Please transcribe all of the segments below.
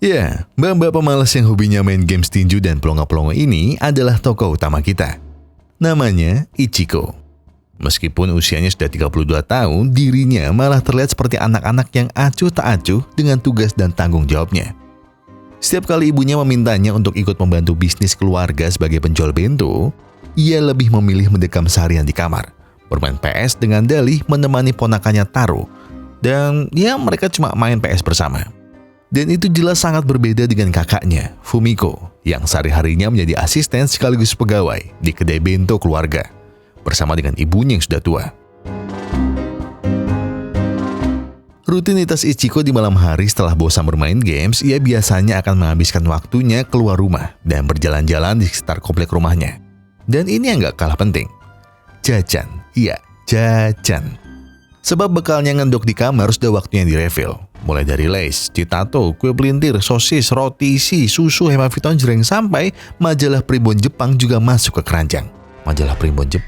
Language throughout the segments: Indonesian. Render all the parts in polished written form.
Ya, mbak-mbak pemalas yang hobinya main games tinju dan pelongo-pelongo ini adalah tokoh utama kita. Namanya Ichiko. Meskipun usianya sudah 32 tahun, dirinya malah terlihat seperti anak-anak yang acuh tak acuh dengan tugas dan tanggung jawabnya. Setiap kali ibunya memintanya untuk ikut membantu bisnis keluarga sebagai penjual bento, ia lebih memilih mendekam seharian di kamar, bermain PS dengan dalih menemani ponakannya Taro, dan ya mereka cuma main PS bersama. Dan itu jelas sangat berbeda dengan kakaknya, Fumiko, yang sehari-harinya menjadi asisten sekaligus pegawai di kedai bento keluarga, bersama dengan ibunya yang sudah tua. Rutinitas Ichiko di malam hari setelah bosan bermain games, ia biasanya akan menghabiskan waktunya keluar rumah dan berjalan-jalan di sekitar komplek rumahnya. Dan ini yang gak kalah penting, jajan. Iya, jajan. Sebab bekalnya ngendok di kamar sudah waktunya direfill. Mulai dari Lays, Citato, kue pelintir, sosis, roti isi, susu, hemaviton jreng sampai majalah Primbon Jepang juga masuk ke keranjang. Majalah Primbon Jepang?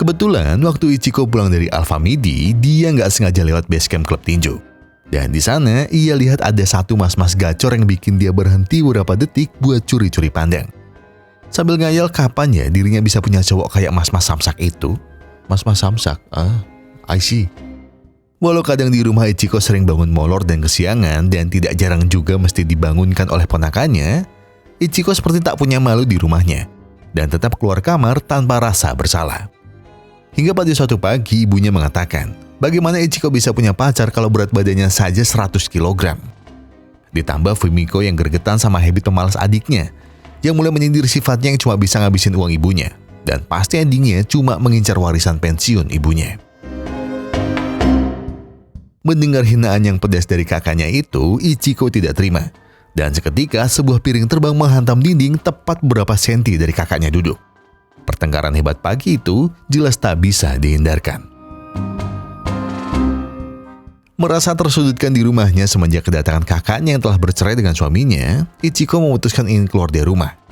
Kebetulan waktu Ichiko pulang dari Alfamidi, dia nggak sengaja lewat basecamp klub tinju. Dan di sana ia lihat ada satu mas-mas gacor yang bikin dia berhenti beberapa detik buat curi-curi pandang. Sambil ngayal kapan ya dirinya bisa punya cowok kayak mas-mas Samsak itu. Mas-mas Samsak, I see. Walau kadang di rumah Ichiko sering bangun molor dan kesiangan dan tidak jarang juga mesti dibangunkan oleh ponakannya, Ichiko seperti tak punya malu di rumahnya dan tetap keluar kamar tanpa rasa bersalah. Hingga pada suatu pagi ibunya mengatakan, bagaimana Ichiko bisa punya pacar kalau berat badannya saja 100 kg. Ditambah Fumiko yang gregetan sama habit pemalas adiknya, yang mulai menyindir sifatnya yang cuma bisa ngabisin uang ibunya. Dan pasti endingnya cuma mengincar warisan pensiun ibunya. Mendengar hinaan yang pedas dari kakaknya itu, Ichiko tidak terima. Dan seketika sebuah piring terbang menghantam dinding tepat beberapa senti dari kakaknya duduk. Pertengkaran hebat pagi itu jelas tak bisa dihindarkan. Merasa tersudutkan di rumahnya semenjak kedatangan kakaknya yang telah bercerai dengan suaminya, Ichiko memutuskan ingin keluar dari rumah.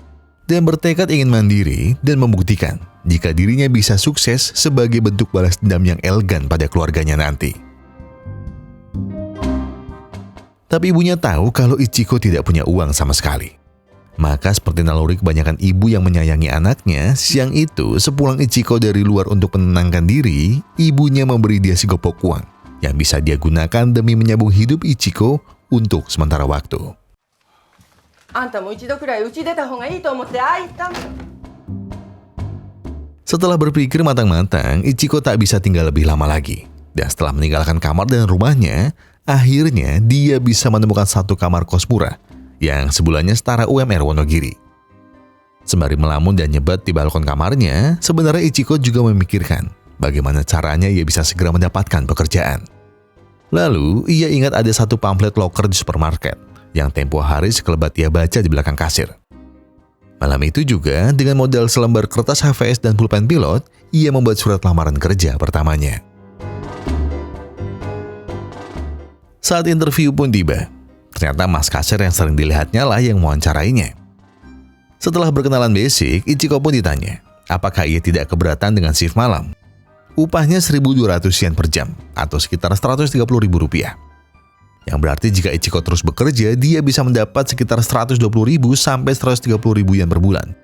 Dan bertekad ingin mandiri dan membuktikan jika dirinya bisa sukses sebagai bentuk balas dendam yang elegan pada keluarganya nanti. Tapi ibunya tahu kalau Ichiko tidak punya uang sama sekali. Maka seperti naluri kebanyakan ibu yang menyayangi anaknya, siang itu sepulang Ichiko dari luar untuk menenangkan diri, ibunya memberi dia segopok uang yang bisa dia gunakan demi menyambung hidup Ichiko untuk sementara waktu. Setelah berpikir matang-matang, Ichiko tak bisa tinggal lebih lama lagi. Dan setelah meninggalkan kamar dan rumahnya, akhirnya dia bisa menemukan satu kamar kos murah yang sebulannya setara UMR Wonogiri. Sembari melamun dan nyebat di balkon kamarnya, sebenarnya Ichiko juga memikirkan bagaimana caranya ia bisa segera mendapatkan pekerjaan. Lalu, ia ingat ada satu pamflet loker di supermarket yang tempo hari sekelebat ia baca di belakang kasir. Malam itu juga, dengan modal selembar kertas HVS dan pulpen pilot, ia membuat surat lamaran kerja pertamanya. Saat interview pun tiba, ternyata mas kasir yang sering dilihatnya lah yang mewawancarainya. Setelah berkenalan basic, Ichiko pun ditanya, apakah ia tidak keberatan dengan shift malam. Upahnya 1.200 yen per jam, atau sekitar Rp130.000. Yang berarti jika Ichiko terus bekerja, dia bisa mendapat sekitar 120.000 sampai 130.000 yen per bulan.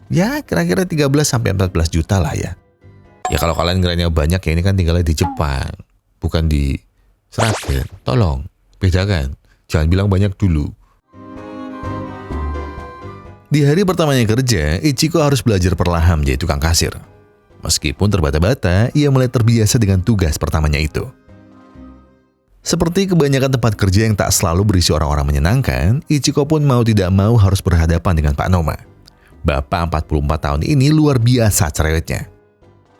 Ya, kira-kira 13 sampai 14 juta lah ya. Ya kalau kalian kiranya banyak ya, ini kan tinggalnya di Jepang, bukan di Sragen. Tolong, bedakan. Jangan bilang banyak dulu. Di hari pertamanya kerja, Ichiko harus belajar perlahan menjadi tukang kasir. Meskipun terbata-bata, ia mulai terbiasa dengan tugas pertamanya itu. Seperti kebanyakan tempat kerja yang tak selalu berisi orang-orang menyenangkan, Ichiko pun mau tidak mau harus berhadapan dengan Pak Noma. Bapak 44 tahun ini luar biasa cerewetnya.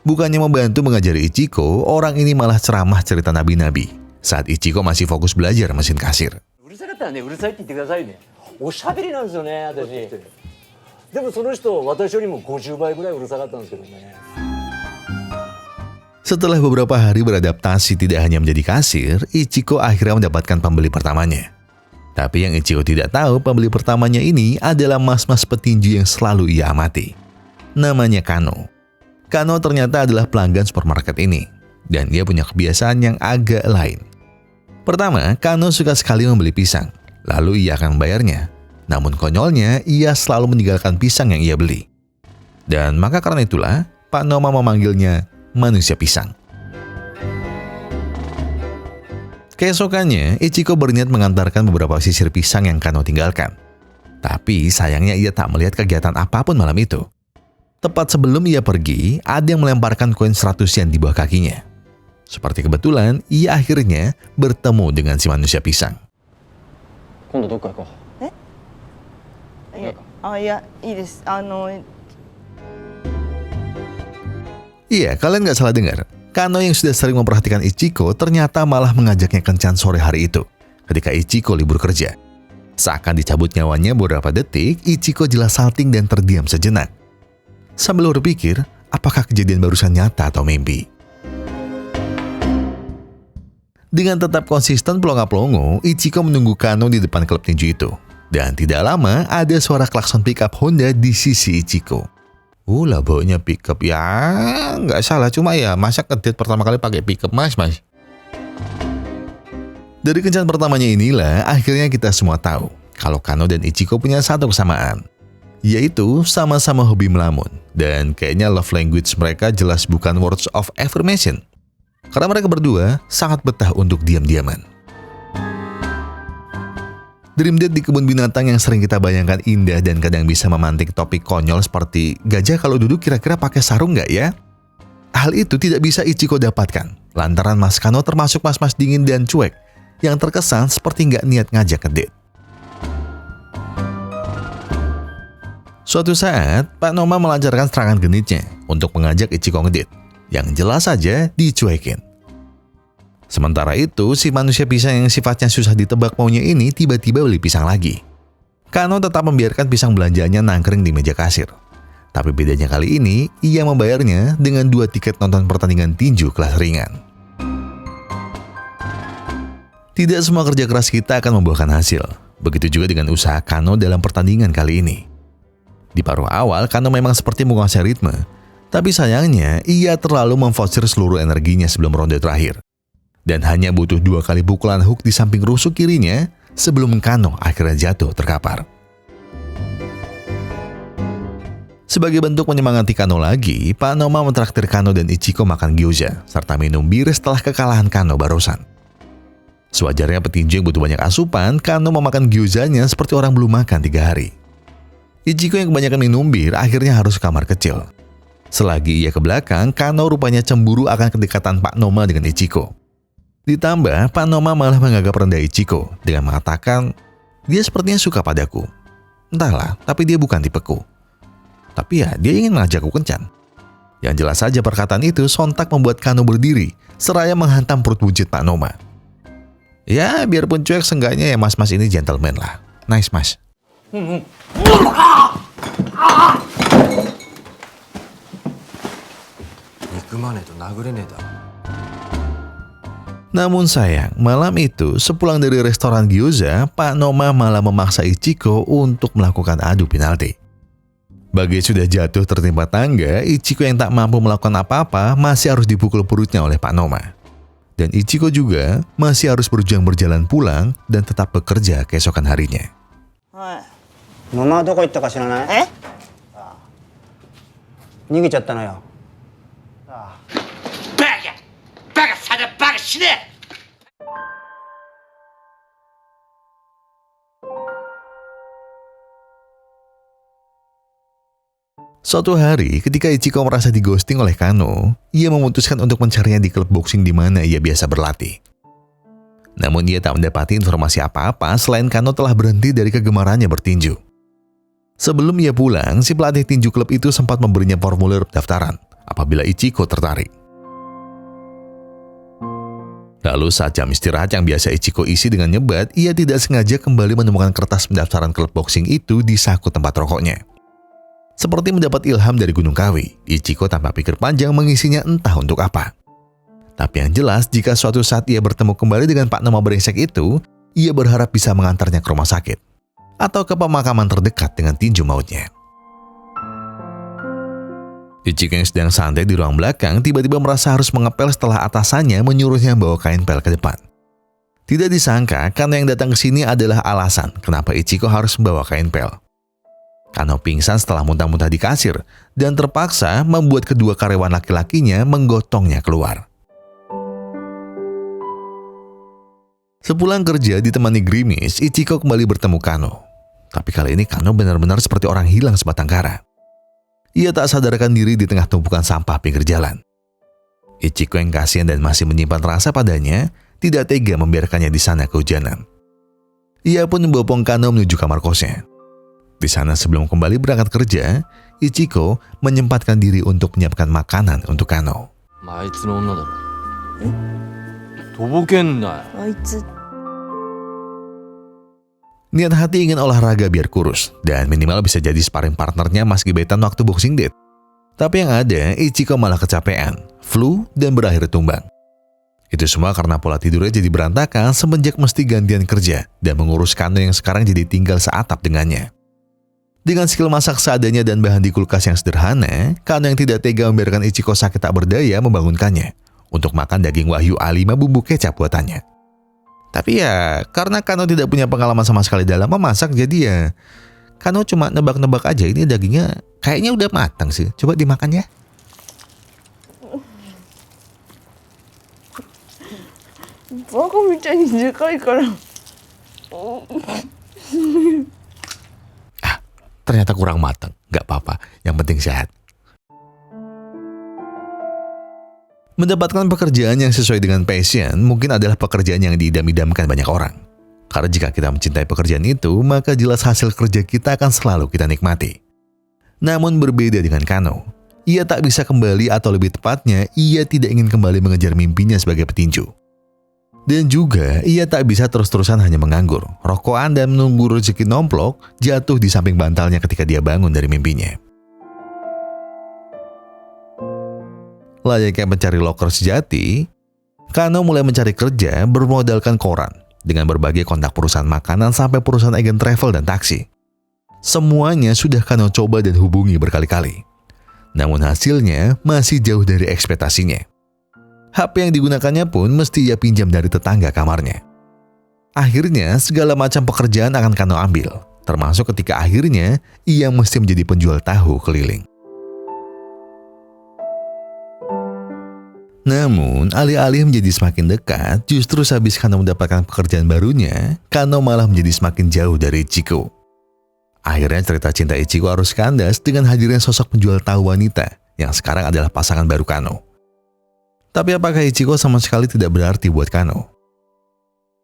Bukannya membantu mengajari Ichiko, orang ini malah ceramah cerita nabi-nabi saat Ichiko masih fokus belajar mesin kasir. Setelah beberapa hari beradaptasi tidak hanya menjadi kasir, Ichiko akhirnya mendapatkan pembeli pertamanya. Tapi yang Ichiko tidak tahu, pembeli pertamanya ini adalah mas-mas petinju yang selalu ia amati. Namanya Kano. Kano ternyata adalah pelanggan supermarket ini. Dan dia punya kebiasaan yang agak lain. Pertama, Kano suka sekali membeli pisang. Lalu ia akan membayarnya. Namun konyolnya, ia selalu meninggalkan pisang yang ia beli. Dan maka karena itulah, Pak Noma memanggilnya manusia pisang. Keesokannya, Ichiko berniat mengantarkan beberapa sisir pisang yang Kano tinggalkan. Tapi sayangnya ia tak melihat kegiatan apapun malam itu. Tepat sebelum ia pergi, ada yang melemparkan koin 100 yen di bawah kakinya. Seperti kebetulan, ia akhirnya bertemu dengan si manusia pisang. Iya, kalian gak salah dengar. Kano yang sudah sering memperhatikan Ichiko ternyata malah mengajaknya kencan sore hari itu, ketika Ichiko libur kerja. Seakan dicabut nyawanya beberapa detik, Ichiko jelas salting dan terdiam sejenak. Sambil berpikir, apakah kejadian barusan nyata atau mimpi? Dengan tetap konsisten pelongo-pelongo, Ichiko menunggu Kano di depan klub tinju itu. Dan tidak lama, ada suara klakson pickup Honda di sisi Ichiko. Lah baunya pickup ya, nggak salah, cuma ya masa ngedate pertama kali pakai pickup mas. Dari kencan pertamanya inilah, akhirnya kita semua tahu kalau Kano dan Ichiko punya satu kesamaan, yaitu sama-sama hobi melamun. Dan kayaknya love language mereka jelas bukan words of affirmation. Karena mereka berdua sangat betah untuk diam-diaman. Dream date di kebun binatang yang sering kita bayangkan indah dan kadang bisa memantik topik konyol seperti gajah kalau duduk kira-kira pakai sarung nggak ya? Hal itu tidak bisa Ichiko dapatkan, lantaran Mas Kano termasuk mas-mas dingin dan cuek, yang terkesan seperti nggak niat ngajak ngedate. Suatu saat, Pak Noma melancarkan serangan genitnya untuk mengajak Ichiko ngedate, yang jelas saja dicuekin. Sementara itu, si manusia pisang yang sifatnya susah ditebak maunya ini tiba-tiba beli pisang lagi. Kano tetap membiarkan pisang belanjaannya nangkring di meja kasir. Tapi bedanya kali ini, ia membayarnya dengan 2 tiket nonton pertandingan tinju kelas ringan. Tidak semua kerja keras kita akan membuahkan hasil. Begitu juga dengan usaha Kano dalam pertandingan kali ini. Di paruh awal, Kano memang seperti menguasai ritme. Tapi sayangnya, ia terlalu memforsir seluruh energinya sebelum ronde terakhir. Dan hanya butuh 2 kali pukulan hook di samping rusuk kirinya sebelum Kano akhirnya jatuh terkapar. Sebagai bentuk menyemangati Kano lagi, Pak Noma mentraktir Kano dan Ichiko makan gyoza serta minum bir setelah kekalahan Kano barusan. Sewajarnya petinju yang butuh banyak asupan, Kano memakan gyozanya seperti orang belum makan 3 hari. Ichiko yang kebanyakan minum bir akhirnya harus ke kamar kecil. Selagi ia ke belakang, Kano rupanya cemburu akan kedekatan Pak Noma dengan Ichiko. Ditambah, Pak Noma malah menganggap rendah Ichiko dengan mengatakan, dia sepertinya suka padaku. Entahlah, tapi dia bukan tipeku. Tapi ya, dia ingin mengajakku kencan. Yang jelas saja perkataan itu sontak membuat Kano berdiri, seraya menghantam perut buncit Pak Noma. Ya, biarpun cuek, seenggaknya ya mas-mas ini gentleman lah. Nice, mas. Namun sayang, malam itu sepulang dari restoran gyoza, Pak Noma malah memaksa Ichiko untuk melakukan adu penalti. Bagi sudah jatuh tertimpa tangga, Ichiko yang tak mampu melakukan apa-apa masih harus dipukul perutnya oleh Pak Noma. Dan Ichiko juga masih harus berjuang berjalan pulang dan tetap bekerja keesokan harinya. Mama doko itta ka shiranai? Nigechatta no yo. Baga, sada baga shine! Suatu hari, ketika Ichiko merasa di-ghosting oleh Kano, ia memutuskan untuk mencarinya di klub boxing di mana ia biasa berlatih. Namun ia tak mendapati informasi apa-apa selain Kano telah berhenti dari kegemarannya bertinju. Sebelum ia pulang, si pelatih tinju klub itu sempat memberinya formulir pendaftaran apabila Ichiko tertarik. Lalu saat jam istirahat yang biasa Ichiko isi dengan nyebat, ia tidak sengaja kembali menemukan kertas pendaftaran klub boxing itu di saku tempat rokoknya. Seperti mendapat ilham dari Gunung Kawi, Ichiko tanpa pikir panjang mengisinya entah untuk apa. Tapi yang jelas, jika suatu saat ia bertemu kembali dengan Pak Noma brengsek itu, ia berharap bisa mengantarnya ke rumah sakit atau ke pemakaman terdekat dengan tinju mautnya. Ichiko yang sedang santai di ruang belakang tiba-tiba merasa harus mengepel setelah atasannya menyuruhnya membawa kain pel ke depan. Tidak disangka Kano yang datang ke sini adalah alasan kenapa Ichiko harus membawa kain pel. Kano pingsan setelah muntah-muntah di kasir dan terpaksa membuat kedua karyawan laki-lakinya menggotongnya keluar. Sepulang kerja ditemani gerimis, Ichiko kembali bertemu Kano. Tapi kali ini Kano benar-benar seperti orang hilang sebatang kara. Ia tak sadarkan diri di tengah tumpukan sampah pinggir jalan. Ichiko yang kasihan dan masih menyimpan rasa padanya, tidak tega membiarkannya di sana kehujanan. Ia pun membopong Kano menuju kamar kosnya. Di sana sebelum kembali berangkat kerja, Ichiko menyempatkan diri untuk menyiapkan makanan untuk Kano. あいつの女だろ。とぼけんなよ。あいつ Niat hati ingin olahraga biar kurus dan minimal bisa jadi sparring partnernya Mas Gebetan waktu boxing date. Tapi yang ada, Ichiko malah kecapean, flu, dan berakhir tumbang. Itu semua karena pola tidurnya jadi berantakan semenjak mesti gantian kerja dan mengurus Kano yang sekarang jadi tinggal seatap dengannya. Dengan skill masak seadanya dan bahan di kulkas yang sederhana, Kano yang tidak tega membiarkan Ichiko sakit tak berdaya membangunkannya untuk makan daging Wahyu A5 bumbu kecap buatannya. Tapi ya, karena Kano tidak punya pengalaman sama sekali dalam memasak, jadi ya Kano cuma nebak-nebak aja ini dagingnya kayaknya udah matang sih. Coba dimakan ya. Baka みたいにでかいから Ternyata kurang matang. Gak apa-apa, yang penting sehat. Mendapatkan pekerjaan yang sesuai dengan passion mungkin adalah pekerjaan yang diidam-idamkan banyak orang. Karena jika kita mencintai pekerjaan itu, maka jelas hasil kerja kita akan selalu kita nikmati. Namun berbeda dengan Kano, ia tak bisa kembali atau lebih tepatnya, ia tidak ingin kembali mengejar mimpinya sebagai petinju. Dan juga ia tak bisa terus-terusan hanya menganggur, rokokan dan menunggu rezeki nomplok jatuh di samping bantalnya ketika dia bangun dari mimpinya. Layaknya mencari loker sejati, Kano mulai mencari kerja bermodalkan koran dengan berbagai kontak perusahaan makanan sampai perusahaan agen travel dan taksi. Semuanya sudah Kano coba dan hubungi berkali-kali. Namun hasilnya masih jauh dari ekspektasinya. HP yang digunakannya pun mesti ia pinjam dari tetangga kamarnya. Akhirnya segala macam pekerjaan akan Kano ambil, termasuk ketika akhirnya ia mesti menjadi penjual tahu keliling. Namun, alih-alih menjadi semakin dekat, justru sehabis Kano mendapatkan pekerjaan barunya, Kano malah menjadi semakin jauh dari Ichiko. Akhirnya cerita cinta Ichiko harus kandas dengan hadirnya sosok penjual tahu wanita yang sekarang adalah pasangan baru Kano. Tapi apakah Ichiko sama sekali tidak berarti buat Kano?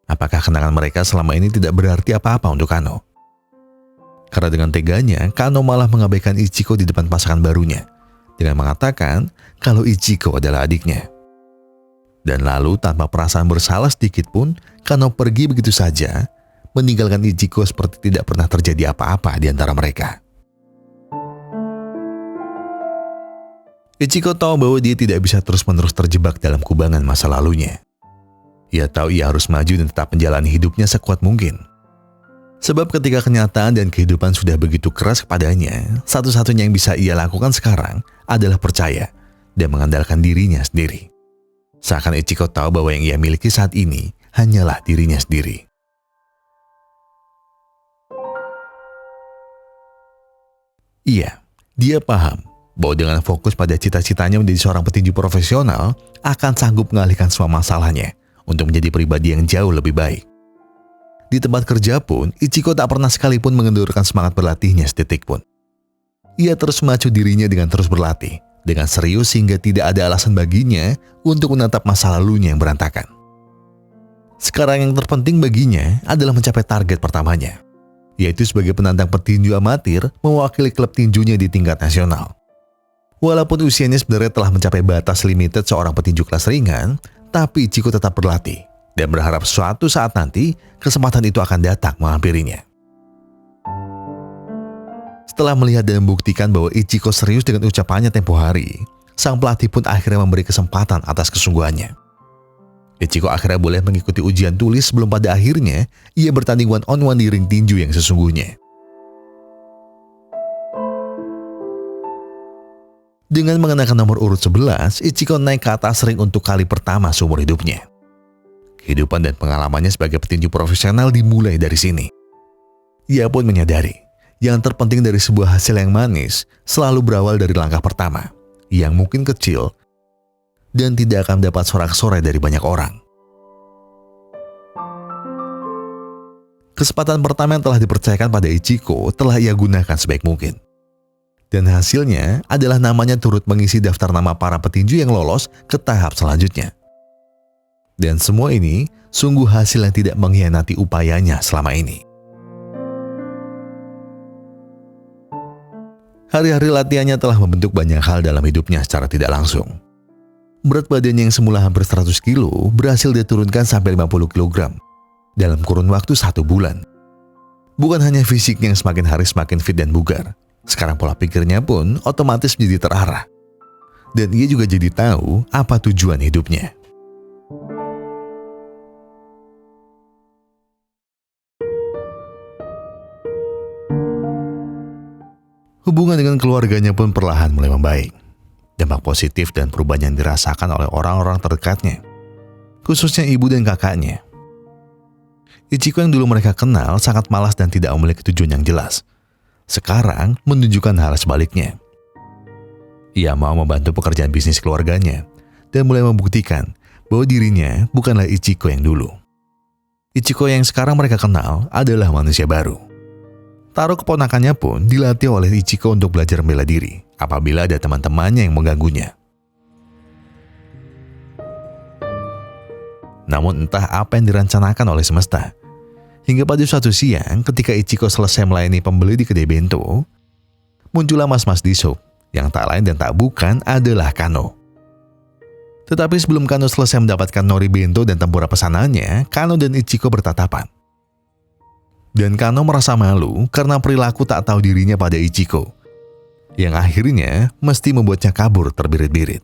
Apakah kenangan mereka selama ini tidak berarti apa-apa untuk Kano? Karena dengan teganya, Kano malah mengabaikan Ichiko di depan pasangan barunya dengan mengatakan kalau Ichiko adalah adiknya. Dan lalu tanpa perasaan bersalah sedikit pun, Kano pergi begitu saja, meninggalkan Ichiko seperti tidak pernah terjadi apa-apa di antara mereka. Ichiko tahu bahwa dia tidak bisa terus-menerus terjebak dalam kubangan masa lalunya. Ia tahu ia harus maju dan tetap menjalani hidupnya sekuat mungkin. Sebab ketika kenyataan dan kehidupan sudah begitu keras kepadanya, satu-satunya yang bisa ia lakukan sekarang adalah percaya dan mengandalkan dirinya sendiri. Seakan Ichiko tahu bahwa yang ia miliki saat ini hanyalah dirinya sendiri. Iya, dia paham bahwa dengan fokus pada cita-citanya menjadi seorang petinju profesional akan sanggup mengalihkan semua masalahnya untuk menjadi pribadi yang jauh lebih baik. Di tempat kerja pun, Ichiko tak pernah sekalipun mengendurkan semangat berlatihnya sedetik pun. Ia terus memacu dirinya dengan terus berlatih, dengan serius sehingga tidak ada alasan baginya untuk menatap masa lalunya yang berantakan. Sekarang yang terpenting baginya adalah mencapai target pertamanya, yaitu sebagai penantang petinju amatir mewakili klub tinjunya di tingkat nasional. Walaupun usianya sebenarnya telah mencapai batas limited seorang petinju kelas ringan, tapi Ichiko tetap berlatih dan berharap suatu saat nanti kesempatan itu akan datang menghampirinya. Setelah melihat dan membuktikan bahwa Ichiko serius dengan ucapannya tempo hari, sang pelatih pun akhirnya memberi kesempatan atas kesungguhannya. Ichiko akhirnya boleh mengikuti ujian tulis sebelum pada akhirnya ia bertanding one-on-one di ring tinju yang sesungguhnya. Dengan mengenakan nomor urut 11, Ichiko naik ke atas ring untuk kali pertama seumur hidupnya. Kehidupan dan pengalamannya sebagai petinju profesional dimulai dari sini. Ia pun menyadari, yang terpenting dari sebuah hasil yang manis selalu berawal dari langkah pertama, yang mungkin kecil dan tidak akan dapat sorak-sorai dari banyak orang. Kesempatan pertama yang telah dipercayakan pada Ichiko telah ia gunakan sebaik mungkin. Dan hasilnya adalah namanya turut mengisi daftar nama para petinju yang lolos ke tahap selanjutnya. Dan semua ini sungguh hasil yang tidak mengkhianati upayanya selama ini. Hari-hari latihannya telah membentuk banyak hal dalam hidupnya secara tidak langsung. Berat badannya yang semula hampir 100 kilo berhasil diturunkan sampai 50 kg dalam kurun waktu 1 bulan. Bukan hanya fisiknya yang semakin hari semakin fit dan bugar, sekarang pola pikirnya pun otomatis menjadi terarah. Dan ia juga jadi tahu apa tujuan hidupnya. Hubungan dengan keluarganya pun perlahan mulai membaik. Dampak positif dan perubahan yang dirasakan oleh orang-orang terdekatnya, khususnya ibu dan kakaknya. Ichiko yang dulu mereka kenal sangat malas dan tidak memiliki tujuan yang jelas. Sekarang menunjukkan hal sebaliknya. Ia mau membantu pekerjaan bisnis keluarganya dan mulai membuktikan bahwa dirinya bukanlah Ichiko yang dulu. Ichiko yang sekarang mereka kenal adalah manusia baru. Taro keponakannya pun dilatih oleh Ichiko untuk belajar bela diri apabila ada teman-temannya yang mengganggunya. Namun entah apa yang direncanakan oleh semesta, hingga pada suatu siang ketika Ichiko selesai melayani pembeli di kedai bento, muncullah mas-mas di shop yang tak lain dan tak bukan adalah Kano. Tetapi sebelum Kano selesai mendapatkan nori bento dan tempura pesanannya, Kano dan Ichiko bertatapan. Dan Kano merasa malu karena perilaku tak tahu dirinya pada Ichiko, yang akhirnya mesti membuatnya kabur terbirit-birit.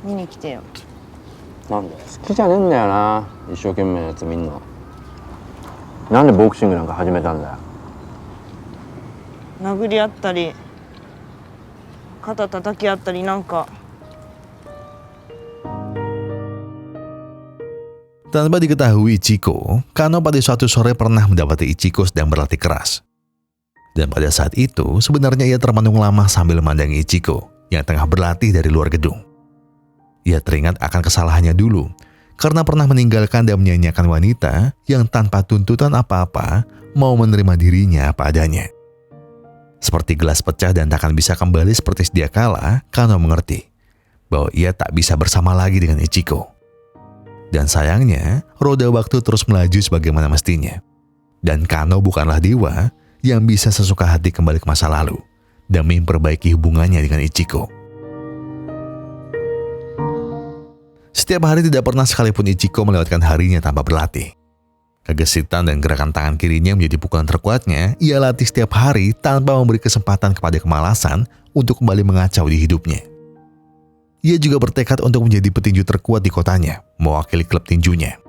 見に来てよ。なんだよ、好きじゃねえんだよな、一生懸命なやつ見んの。なんでボクシングなんか始めたんだよ。殴り合ったり肩叩き合ったりなんか。 Tanpa diketahui Ichiko, Kano pada suatu sore pernah mendapati Ichiko sedang berlatih keras. Dan pada saat itu sebenarnya ia termenung lama sambil memandangi Ichiko yang tengah berlatih dari luar gedung. Ia teringat akan kesalahannya dulu karena pernah meninggalkan dan menyanyiakan wanita yang tanpa tuntutan apa-apa mau menerima dirinya apa adanya. Seperti gelas pecah dan tak akan bisa kembali seperti sedia kala, Kano mengerti bahwa ia tak bisa bersama lagi dengan Ichiko. Dan sayangnya, roda waktu terus melaju sebagaimana mestinya. Dan Kano bukanlah dewa yang bisa sesuka hati kembali ke masa lalu demi memperbaiki hubungannya dengan Ichiko. Setiap hari tidak pernah sekalipun Ichiko melewatkan harinya tanpa berlatih. Kegesitan dan gerakan tangan kirinya menjadi pukulan terkuatnya. Ia latih setiap hari tanpa memberi kesempatan kepada kemalasan untuk kembali mengacau di hidupnya. Ia juga bertekad untuk menjadi petinju terkuat di kotanya, mewakili klub tinjunya.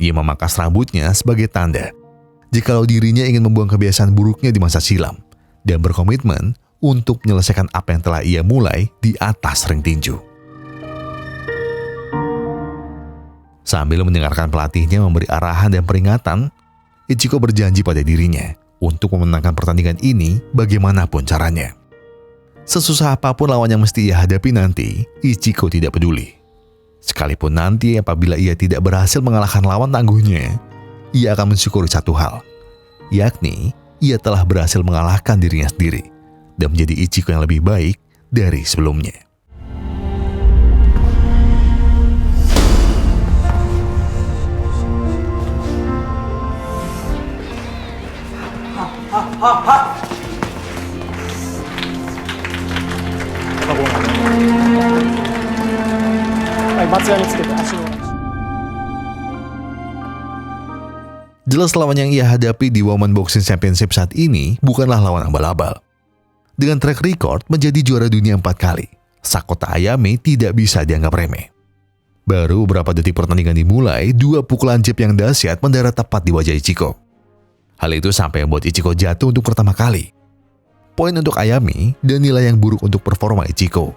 Ia memangkas rambutnya sebagai tanda jikalau dirinya ingin membuang kebiasaan buruknya di masa silam dan berkomitmen untuk menyelesaikan apa yang telah ia mulai di atas ring tinju. Sambil mendengarkan pelatihnya memberi arahan dan peringatan, Ichiko berjanji pada dirinya untuk memenangkan pertandingan ini bagaimanapun caranya. Sesusah apapun lawan yang mesti ia hadapi nanti, Ichiko tidak peduli. Sekalipun nanti apabila ia tidak berhasil mengalahkan lawan tangguhnya, ia akan mensyukuri satu hal, yakni ia telah berhasil mengalahkan dirinya sendiri dan menjadi Ichiko yang lebih baik dari sebelumnya. Jelas lawan yang ia hadapi di Women Boxing Championship saat ini bukanlah lawan abal-abal. Dengan track record menjadi juara dunia 4 kali, Sakota Ayame tidak bisa dianggap remeh. Baru beberapa detik pertandingan dimulai, 2 pukulan jab yang dahsyat mendarat tepat di wajah Ichiko. Hal itu sampai membuat Ichiko jatuh untuk pertama kali. Poin untuk Ayami dan nilai yang buruk untuk performa Ichiko.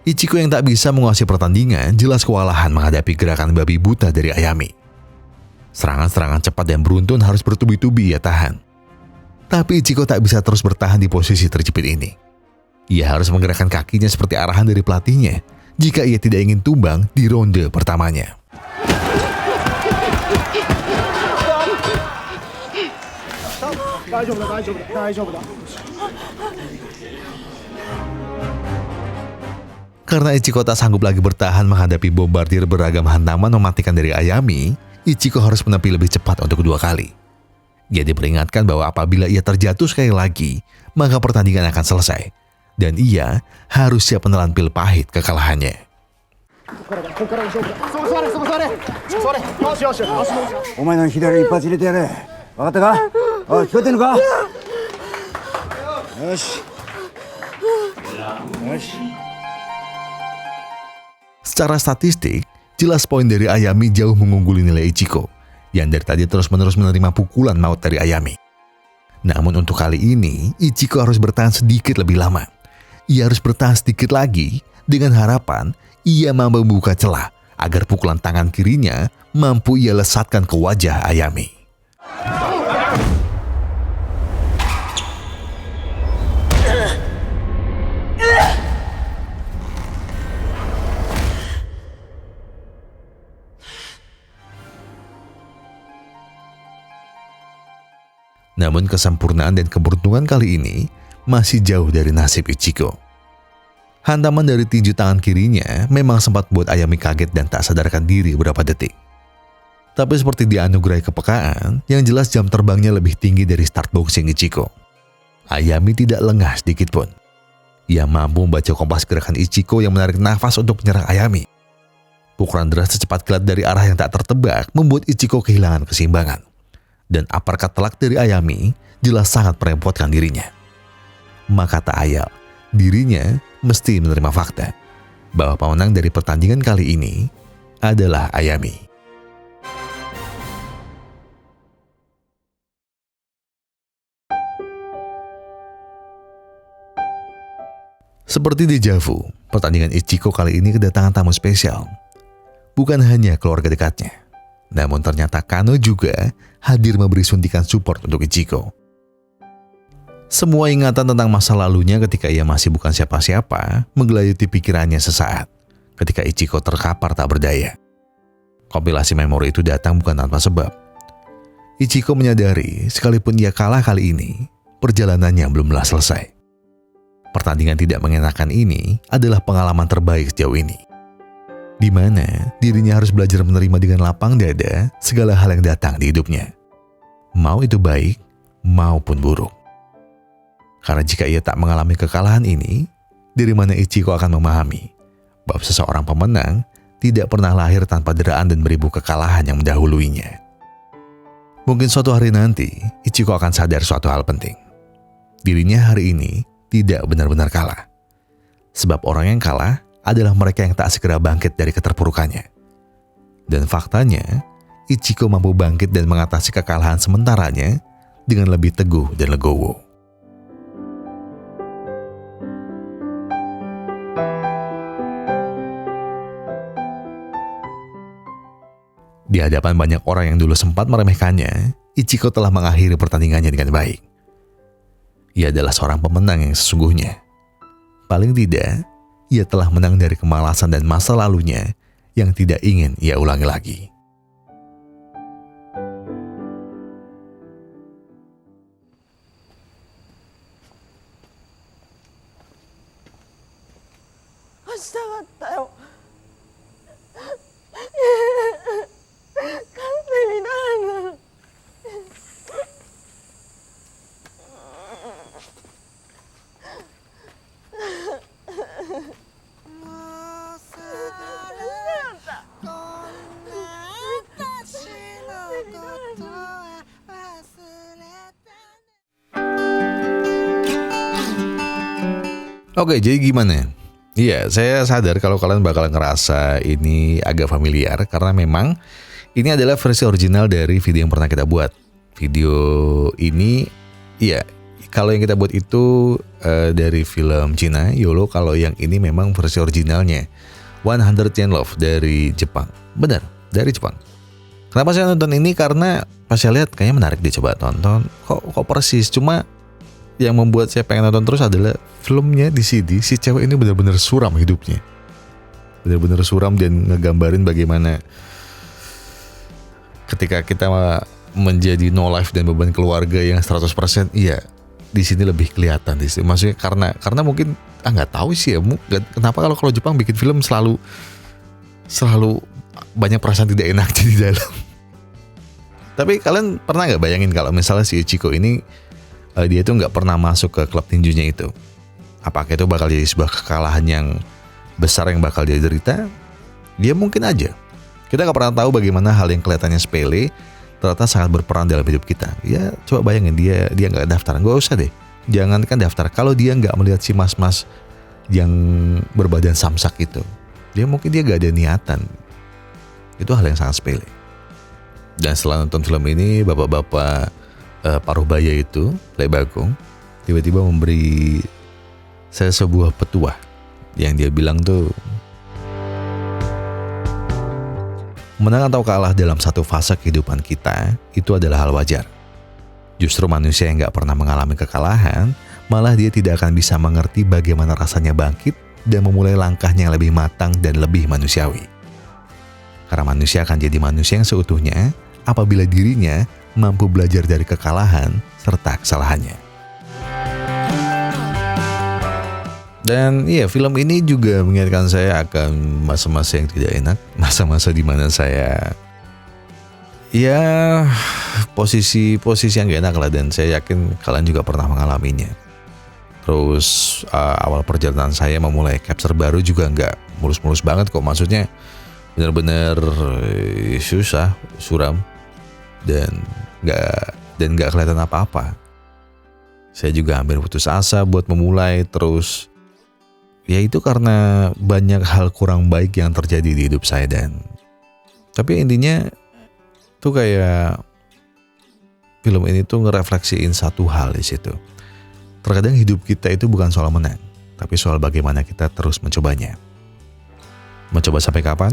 Ichiko yang tak bisa menguasai pertandingan jelas kewalahan menghadapi gerakan babi buta dari Ayami. Serangan-serangan cepat dan beruntun harus bertubi-tubi ia tahan. Tapi Ichiko tak bisa terus bertahan di posisi terjepit ini. Ia harus menggerakkan kakinya seperti arahan dari pelatihnya jika ia tidak ingin tumbang di ronde pertamanya. Karena Ichiko tak sanggup lagi bertahan menghadapi bombardir beragam hantaman mematikan dari Ayami, Ichiko harus menepi lebih cepat untuk kedua kali. Ia diperingatkan bahwa apabila ia terjatuh sekali lagi, maka pertandingan akan selesai. Dan ia harus siap menelan pil pahit kekalahannya. Secara statistik, jelas poin dari Ayami jauh mengungguli nilai Ichiko, yang dari tadi terus-menerus menerima pukulan maut dari Ayami. Namun untuk kali ini, Ichiko harus bertahan sedikit lebih lama. Ia harus bertahan sedikit lagi dengan harapan ia mampu membuka celah agar pukulan tangan kirinya mampu ia lesatkan ke wajah Ayami. Namun kesempurnaan dan keberuntungan kali ini masih jauh dari nasib Ichiko. Hantaman dari tinju tangan kirinya memang sempat buat Ayami kaget dan tak sadarkan diri beberapa detik. Tapi seperti dianugerahi kepekaan, yang jelas jam terbangnya lebih tinggi dari start boxing Ichiko. Ayami tidak lengah sedikit pun. Ia mampu membaca kompas gerakan Ichiko yang menarik nafas untuk menyerang Ayami. Pukulan deras secepat kilat dari arah yang tak tertebak membuat Ichiko kehilangan keseimbangan. Dan uppercut telak dari Ayami jelas sangat merepotkan dirinya. Maka tak ayal, dirinya mesti menerima fakta bahwa pemenang dari pertandingan kali ini adalah Ayami. Seperti deja vu, pertandingan Ichiko kali ini kedatangan tamu spesial. Bukan hanya keluarga dekatnya, namun ternyata Kano juga hadir memberi suntikan support untuk Ichiko. Semua ingatan tentang masa lalunya ketika ia masih bukan siapa-siapa menggelayuti pikirannya sesaat ketika Ichiko terkapar tak berdaya. Kompilasi memori itu datang bukan tanpa sebab. Ichiko menyadari sekalipun ia kalah kali ini, perjalanannya belumlah selesai. Pertandingan tidak mengenakan ini adalah pengalaman terbaik sejauh ini, di mana dirinya harus belajar menerima dengan lapang dada segala hal yang datang di hidupnya. Mau itu baik maupun buruk. Karena jika ia tak mengalami kekalahan ini, dari mana Ichiko akan memahami bahwa seseorang pemenang tidak pernah lahir tanpa deraan dan beribu kekalahan yang mendahuluinya. Mungkin suatu hari nanti, Ichiko akan sadar suatu hal penting. Dirinya hari ini tidak benar-benar kalah. Sebab orang yang kalah adalah mereka yang tak segera bangkit dari keterpurukannya. Dan faktanya, Ichiko mampu bangkit dan mengatasi kekalahan sementaranya dengan lebih teguh dan legowo. Di hadapan banyak orang yang dulu sempat meremehkannya, Ichiko telah mengakhiri pertandingannya dengan baik. Ia adalah seorang pemenang yang sesungguhnya. Paling tidak, ia telah menang dari kemalasan dan masa lalunya yang tidak ingin ia ulangi lagi. Oke, jadi gimana? Iya, saya sadar kalau kalian bakal ngerasa ini agak familiar karena memang Ini adalah versi original dari video yang pernah kita buat. Video ini, ya, kalau yang kita buat itu dari film Cina, YOLO. Kalau yang ini memang versi originalnya, 100 Yen Love dari Jepang. Benar, dari Jepang. Kenapa saya nonton ini? Karena pas saya lihat kayaknya menarik dicoba tonton. Kok persis, cuma yang membuat saya pengen nonton terus adalah filmnya di CD. Si cewek ini benar-benar suram hidupnya. Benar-benar suram dan ngegambarin bagaimana ketika kita menjadi no life dan beban keluarga yang 100%, iya, di sini lebih kelihatan di sini. Maksudnya karena mungkin nggak tahu sih ya, kenapa kalau Jepang bikin film selalu banyak perasaan tidak enak di dalam. Tapi kalian pernah nggak bayangin kalau misalnya si Ichiko ini dia tuh nggak pernah masuk ke klub tinjunya itu? Apakah itu bakal jadi sebuah kekalahan yang besar yang bakal dia derita? Dia mungkin aja. Kita nggak pernah tahu bagaimana hal yang kelihatannya sepele ternyata sangat berperan dalam hidup kita. Ya coba bayangin dia nggak daftar, nggak usah deh. Jangankan daftar, kalau dia nggak melihat si mas-mas yang berbadan samsak itu, mungkin dia nggak ada niatan. Itu hal yang sangat sepele. Dan setelah nonton film ini, bapak-bapak paruh baya itu, Lek Bagong, tiba-tiba memberi saya sebuah petuah yang dia bilang tuh, menang atau kalah dalam satu fase kehidupan kita itu adalah hal wajar. Justru manusia yang gak pernah mengalami kekalahan, malah dia tidak akan bisa mengerti bagaimana rasanya bangkit dan memulai langkahnya yang lebih matang dan lebih manusiawi. Karena manusia akan jadi manusia yang seutuhnya apabila dirinya mampu belajar dari kekalahan serta kesalahannya. Dan iya, film ini juga mengingatkan saya akan masa-masa yang tidak enak, masa-masa di mana saya posisi yang gak enak lah, dan saya yakin kalian juga pernah mengalaminya. Terus awal perjalanan saya memulai capture baru juga nggak mulus-mulus banget kok, maksudnya benar-benar susah, suram, dan nggak kelihatan apa-apa. Saya juga hampir putus asa buat memulai, terus ya itu karena banyak hal kurang baik yang terjadi di hidup saya. Tapi intinya tuh kayak film ini tuh ngerefleksiin satu hal di situ. Terkadang hidup kita itu bukan soal menang, tapi soal bagaimana kita terus mencobanya. Mencoba sampai kapan?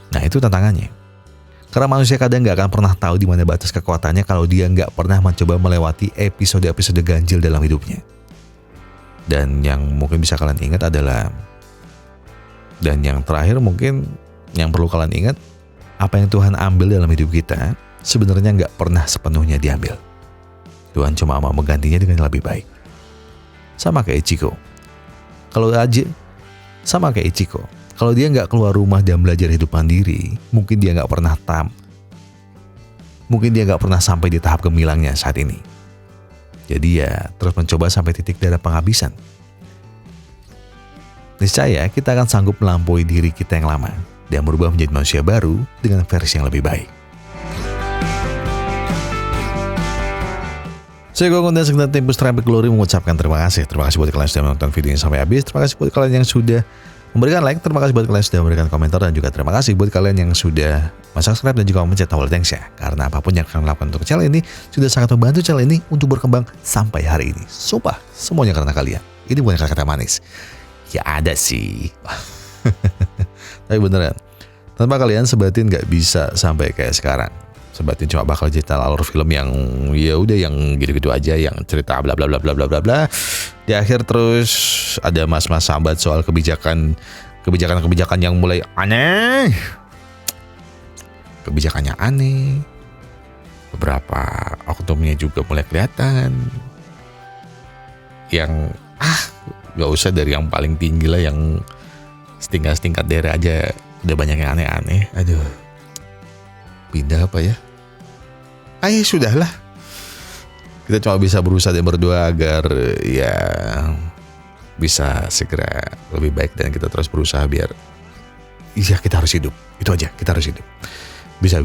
Nah, itu tantangannya. Karena manusia kadang gak akan pernah tahu di mana batas kekuatannya kalau dia gak pernah mencoba melewati episode-episode ganjil dalam hidupnya. Dan yang mungkin bisa kalian ingat adalah, dan yang terakhir mungkin yang perlu kalian ingat, apa yang Tuhan ambil dalam hidup kita sebenarnya gak pernah sepenuhnya diambil. Tuhan cuma mau menggantinya dengan yang lebih baik. Sama kayak Ichiko. Kalau dia nggak keluar rumah dan belajar hidup mandiri, mungkin dia nggak pernah sampai di tahap gemilangnya saat ini. Jadi ya terus mencoba sampai titik darah penghabisan. Niscaya kita akan sanggup melampaui diri kita yang lama dan berubah menjadi manusia baru dengan versi yang lebih baik. Saya Gong dan segenap tim Traffic Glory mengucapkan terima kasih. Terima kasih buat kalian yang sudah menonton video ini sampai habis. Terima kasih buat kalian yang sudah memberikan like. Terima kasih buat kalian yang sudah memberikan komentar. Dan juga terima kasih buat kalian yang sudah subscribe dan juga mencet tombol thanks ya. Karena apapun yang kalian lakukan untuk channel ini sudah sangat membantu channel ini untuk berkembang sampai hari ini. Sumpah, semuanya karena kalian. Ini bukan kata manis. Ya ada sih. Tapi beneran, tanpa kalian Sebatin gak bisa sampai kayak sekarang. Sebatin cuma bakal cerita alur film yang ya udah yang gitu-gitu aja, yang cerita bla bla bla bla bla bla bla. Di akhir terus ada mas-mas sambat soal kebijakan yang mulai aneh. Kebijakannya aneh. Beberapa oknumnya juga mulai kelihatan. Yang gak usah dari yang paling tinggi lah, yang setingkat daerah aja udah banyak yang aneh-aneh. Aduh. Pindah apa ya? Ayo sudahlah. Kita cuma bisa berusaha dan berdoa agar ya bisa segera lebih baik, dan kita terus berusaha biar iya kita harus hidup. Itu aja, kita harus hidup. Bisa.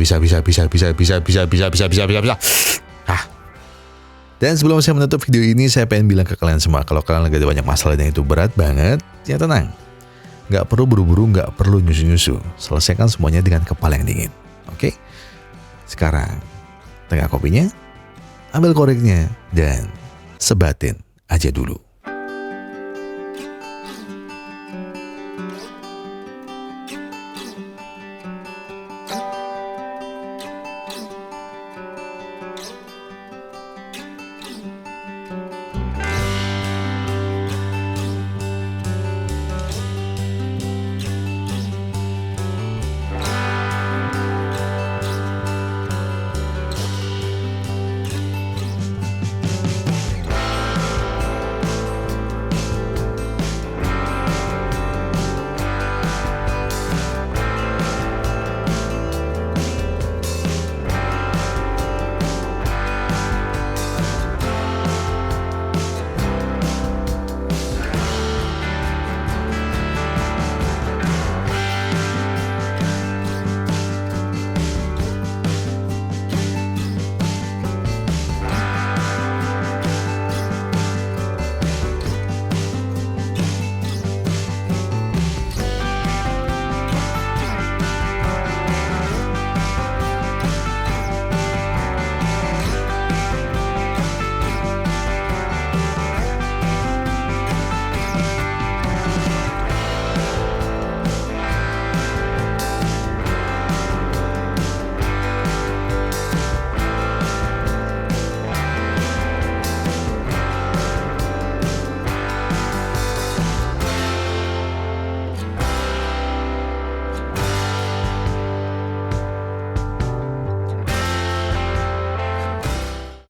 Dan sebelum saya menutup video ini, saya pengen bilang ke kalian semua, kalau kalian lagi ada banyak masalah dan itu berat banget, ya tenang. Gak perlu buru-buru, gak perlu nyusu-nyusu. Selesaikan semuanya dengan kepala yang dingin. Oke? Sekarang, tengah kopinya, ambil koreknya, dan sebatin aja dulu.